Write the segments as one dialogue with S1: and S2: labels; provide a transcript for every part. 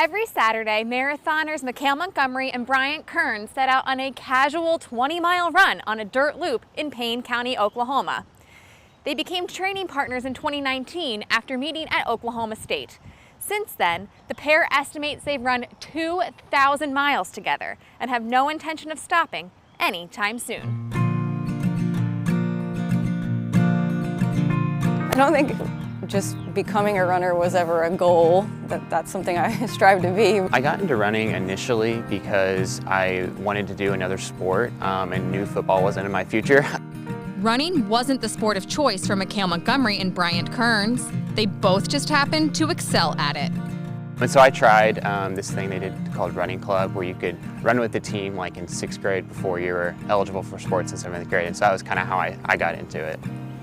S1: Every Saturday, marathoners McKale Montgomery and Bryant Kearns set out on a casual 20-mile run on a dirt loop in Payne County, Oklahoma. They became training partners in 2019 after meeting at Oklahoma State. Since then, the pair estimates they've run 2,000 miles together and have no intention of stopping anytime soon.
S2: I don't think just becoming a runner was ever a goal. That's something I strive to be.
S3: I got into running initially because I wanted to do another sport and knew football wasn't in my future.
S1: Running wasn't the sport of choice for McKale Montgomery and Bryant Kearns. They both just happened to excel at it.
S3: And so I tried this thing they did called Running Club, where you could run with the team like in 6th grade before you were eligible for sports in 7th grade. And so that was kind of how I got into it.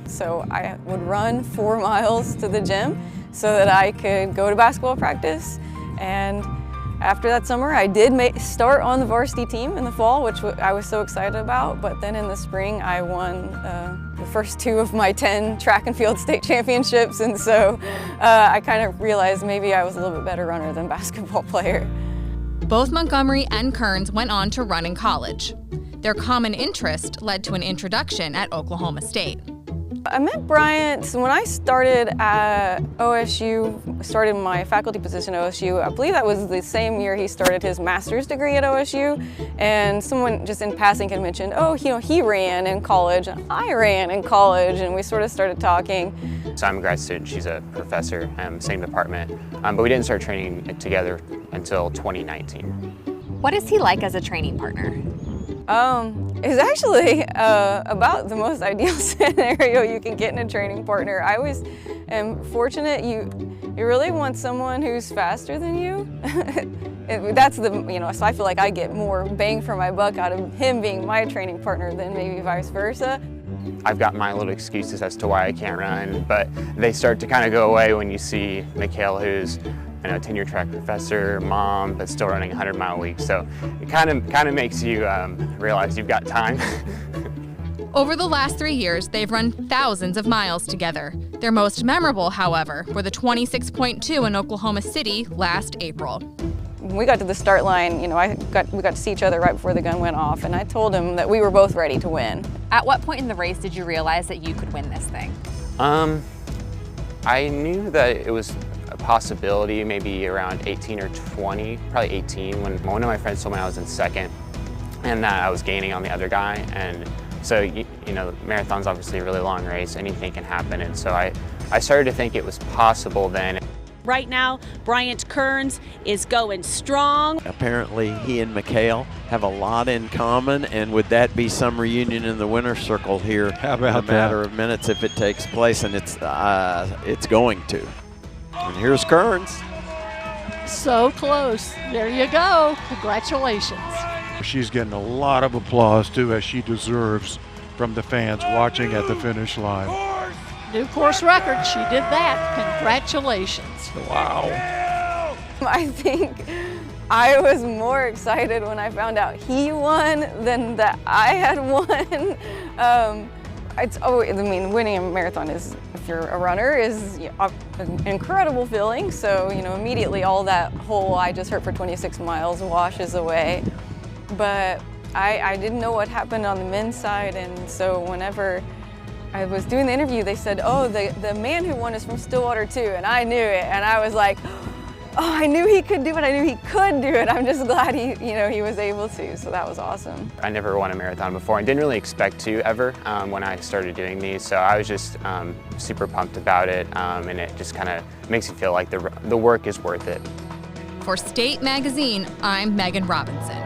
S2: So I would run 4 miles to the gym so that I could go to basketball practice. And after that summer, I did start on the varsity team in the fall, which I was so excited about. But then in the spring, I won the first 2 of my 10 track and field state championships. And so I kind of realized maybe I was a little bit better runner than basketball player.
S1: Both Montgomery and Kearns went on to run in college. Their common interest led to an introduction at Oklahoma State.
S2: I met Bryant when I started at OSU, started my faculty position at OSU. I believe that was the same year he started his master's degree at OSU. And someone just in passing had mentioned, oh, he ran in college, and I ran in college, and we sort of started talking.
S3: So I'm a grad student, she's a professor, same department, but we didn't start training together until 2019.
S1: What is he like as a training partner?
S2: It's actually about the most ideal scenario you can get in a training partner. I always am fortunate. You really want someone who's faster than you. That's so I feel like I get more bang for my buck out of him being my training partner than maybe vice versa.
S3: I've got my little excuses as to why I can't run, but they start to kind of go away when you see McKale, who's a tenure track professor, mom, but still running 100-mile weeks. So it kind of makes you realize you've got time.
S1: Over the last 3 years, they've run thousands of miles together. Their most memorable, however, were the 26.2 in Oklahoma City last April.
S2: When we got to the start line, we got to see each other right before the gun went off, and I told him that we were both ready to win.
S1: At what point in the race did you realize that you could win this thing?
S3: I knew that it was a possibility maybe around 18 or 20, probably 18, when one of my friends told me I was in second and that I was gaining on the other guy. And so, marathon's obviously a really long race, anything can happen. And so I started to think it was possible then.
S4: Right now, Bryant Kearns is going strong.
S5: Apparently, he and McKale have a lot in common, and would that be some reunion in the winner's circle here in a matter of minutes if it takes place, and it's going to. And here's Kearns.
S6: So close. There you go. Congratulations.
S7: She's getting a lot of applause, too, as she deserves from the fans watching at the finish line.
S6: New course record. She did that. Congratulations.
S7: Wow.
S2: I think I was more excited when I found out he won than that I had won. Winning a marathon is, if you're a runner, is an incredible feeling. So, immediately all that whole I just hurt for 26 miles washes away. But I didn't know what happened on the men's side, and so whenever I was doing the interview, they said, oh, the man who won is from Stillwater too, and I knew it, and I was like, oh, I knew he could do it, I knew he could do it. I'm just glad he was able to, so that was awesome.
S3: I never won a marathon before and didn't really expect to ever when I started doing these, so I was just super pumped about it, and it just kind of makes you feel like the work is worth it.
S1: For State Magazine, I'm Megan Robinson.